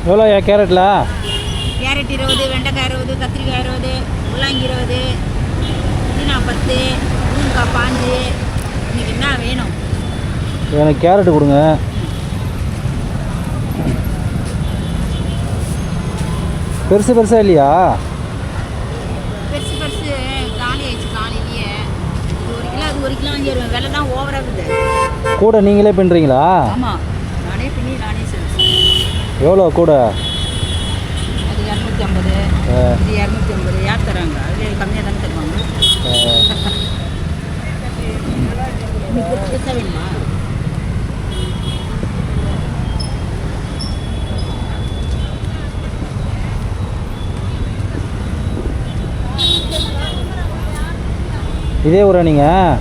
எவ்வளோயா கேரட்டில்? Carrot 20, வெண்டைக்காய் 20, கத்திரிக்காய் 20, முள்ளங்கி 20, புதினா 10, முருங்கைக்காய் 5. இன்னைக்கு என்ன வேணும்? எனக்கு கேரட்டு கொடுங்க. பெருசு பெருசாக இல்லையா? பெருசு காலி ஆயிடுச்சு காலையிலேயே. இது 1 கிலோ, அது 1 கிலோ வாங்கிடுவேன். விலை தான் ஓவராக இருக்குது. கூட நீங்களே பின்னுறீங்களா? ஆமாம், நானே பின்னி நானே செஞ்சேன். எவ்வளோ கூட? அது 250, இது 250. யார் தராங்க? அதில் கம்மியாக தானே தருவாங்க. இன்னைக்கு பெருசாக வேணுமா? இதே ஊரா நீங்கள்?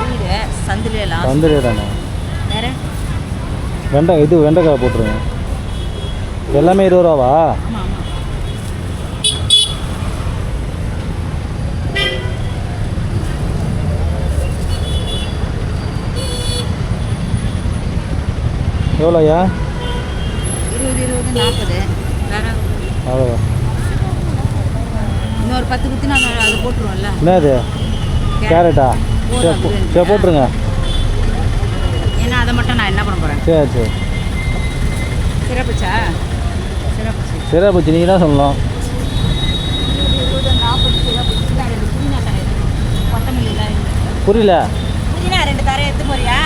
வீடு சந்திலேலாம். சந்திலே தானே. வேறு வெண்டைக்காய் போட்டுருங்க. எல்லாமே 20 ரூபாவா? ஆமாம் ஆமாம். எவ்வளோயா? 20, 40. வேறு அவ்வளோ. இன்னொரு 10 குத்தி நாங்கள் அதை போட்டுருவோம்ல. என்னது? கேரட்டா? சரி போட்டுருங்க. ஏன்னா அதை மட்டும் நான் என்ன பண்ண போகிறேன்? சரி. சிறப்புச்சா? சிறப்புச்சு நீங்கள் தான் சொல்லணும். 20, 40 சிறப்புச்சு. புதினா தரேன், கொத்தமல்லி தான். புரியல. புதினா 2 தரேன். எடுத்து போறியா?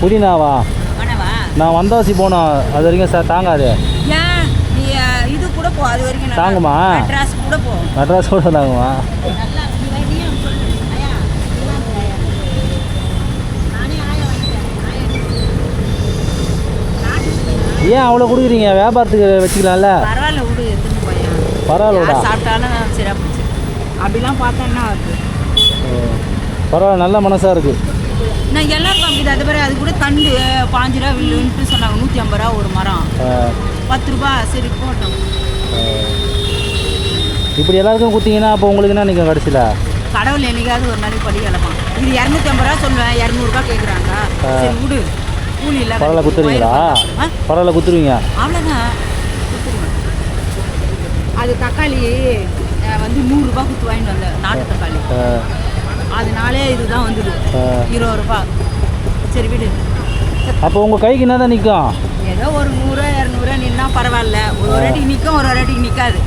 புதினாவா? வேணவா? நான் வந்தாசி போனோம், அது வரைக்கும் சார் தாங்காது. ஏன் நீ இது கூட போ, அது வரைக்கும் தாங்குமா? மெட்ராஸ் கூட போ. மெட்ராஸ் கூட தாங்குமா? நல்லா நீயும் சொல்லு. ஐயா நானே ஆயா வாங்கிட்டேன். ஏன் அவ்வளோ கொடுக்குறீங்க? வியாபாரத்துக்கு வச்சுக்கலாம்ல. பரவாயில்ல விடு, எடுத்துன்னு போயா. பரவாயில்லடா. சாப்பிட்டாலும் சிறப்புச்சு. அப்படிலாம் பார்த்தா என்ன ஆகுது? பரவாயில்ல, நல்ல மனசாக இருக்குது. நான் எல்லாருக்கும் அப்படி அது பேர். அது கூட தண்டு 5 ரூபா வில்லுன்ட்டு சொன்னாங்க. 150 ரூபா ஒரு மரம், 10 ரூபா. சரி போட்டோம். இப்படி எல்லாருக்கும் கொடுத்தீங்கன்னா அப்போ உங்களுக்கு என்ன நிற்கும் கடைசியில்? கடவுள் என்னைக்காவது ஒரு நாளைக்கு படி கிளப்பான். இது 250 ரூபா சொல்லுவேன், 200 ரூபா கேட்குறாங்க. சரி விடு, கூலி இல்லை. பரவாயில்ல கொடுத்துருவீங்களா? பரவாயில்ல கொடுத்துருவீங்க. அவ்வளோதான், கொடுத்துருவேன். அது தக்காளி வந்து 100 ரூபா கொடுத்து வாங்கிட்டு வந்தேன், நாட்டு தக்காளி. அதனாலே இதுதான் வந்துடு 20 ரூபா. சரி விடு. அப்போ உங்கள் கைக்கு என்ன தான் நிற்கும்? ஏதோ ஒரு 100, 200 நின்னா பரவாயில்ல. ஒரு வாட்டிக்கு நிற்கும், ஒரு வாட்டிக்கு நிற்காது.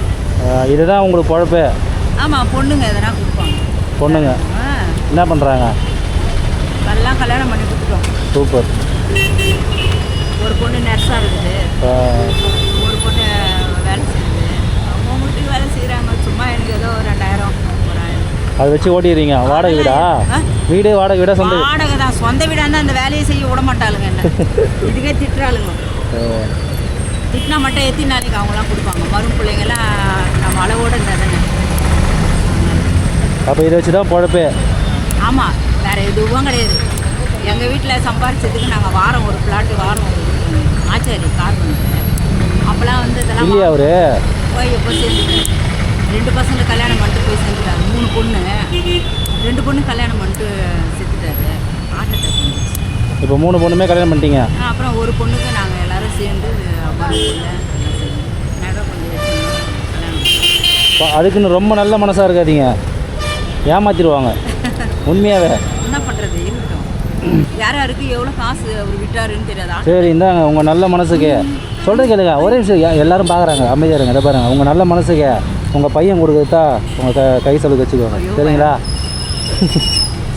இதுதான் உங்களுக்கு பொழப்பு? ஆமாம், பொண்ணுங்க எதனா கொடுப்பாங்க. பொண்ணுங்க என்ன பண்ணுறாங்க? எல்லாம் கல்யாணம் பண்ணி கொடுத்துட்டோம். சூப்பர். ஒரு பொண்ணு நர்ஸாக இருக்குது, ஒரு பொண்ணு வேலை செய்யுது. அவங்க வீட்டுக்கு வேலை செய்கிறாங்க. சும்மா எனக்கு ஏதோ 2000, 1000 அதை வச்சு ஓட்டிடுறீங்க. வாடகை வீடா? வீடு வாடகை வீடா? சொந்த வாடகை தான். சொந்த வீடாக இருந்தால் அந்த வேலையை செய்ய விட மாட்டாளுங்க. என்ன இதுக்கே திட்டுறாளுங்க. திட்டினா மட்டும் எத்தி நாளைக்கு அவங்களாம் கொடுப்பாங்க. மரும் பிள்ளைங்கெல்லாம் நம்ம அளவோடு இருந்தால் தானே. அப்போ இதை வச்சு தான் பொழப்பு? ஆமாம், வேறு எதுவும் கிடையாது. எங்கள் வீட்டில் சம்பாரிச்சதுக்கு நாங்கள் வாரம் ஒரு பிளாட்டு, வாரம் ஒரு ஆச்சாரி கார் பண்ணுறேன். அப்போலாம் வந்து இதெல்லாம் இல்லையா? அவரு போய் எப்போ சேர்ந்துட்டாரு. 2 பசங்களை கல்யாணம் பண்ணிட்டு போய் சேர்ந்துட்டாரு. 3 பொண்ணு, 2 பொண்ணு கல்யாணம் பண்ணிட்டு செத்துட்டாரு. ஹார்ட் அட்டாக் வந்துச்சு. இப்போ 3 பொண்ணுமே கல்யாணம் பண்ணிட்டீங்க? அப்புறம் ஒரு பொண்ணுக்கு நாங்கள் எல்லோரும் சேர்ந்து நகை கொஞ்சம் வச்சுருந்தோம், கல்யாணம். அதுக்குன்னு ரொம்ப நல்ல மனசாக இருக்காதீங்க, ஏமாத்திடுவாங்க. உண்மையாகவே என்ன பண்ணுறது, இருக்கட்டும். யாருக்கு எவ்வளோ காசு அவர் விட்டாருன்னு தெரியாதா? சரி இந்தாங்க, உங்கள் நல்ல மனசுக்கு சொல்கிறது கேளுங்க. ஒரே விஷயம், எல்லோரும் பார்க்குறாங்க, அமைதியாக இருங்க. இதை பாருங்கள், உங்கள் நல்ல மனசுக்கு உங்கள் பையன் கொடுக்குறதா உங்கள் கை செலவுக்கு வச்சுக்கோங்க. சரிங்களா?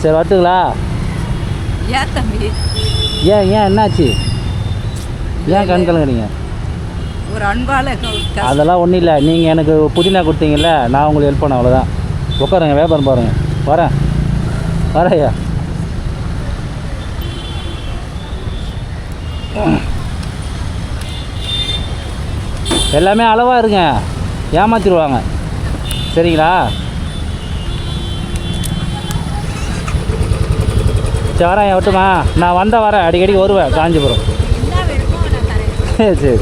சரி வரட்டுங்களா? ஏன் தம்பி? ஏன் என்னாச்சு? ஏன் கண் கலங்குறீங்க? ஒரு அன்பால் அதெல்லாம் ஒன்றும் இல்லை. நீங்கள் எனக்கு புதினா கொடுத்தீங்கல்ல, நான் உங்களுக்கு ஹெல்ப் பண்ணேன், அவ்வளோதான். உட்காருங்க, வியாபாரம் பாருங்கள். வரேன் ஐயா. எல்லாமே அளவாக இருங்க, ஏமாற்றிடுவாங்க. சரிங்களா? சரி வரேன், விட்டுமா? நான் வரேன், அடிக்கடி வருவேன் காஞ்சிபுரம். என்ன வேணுமோ நான் தரேன். சரி.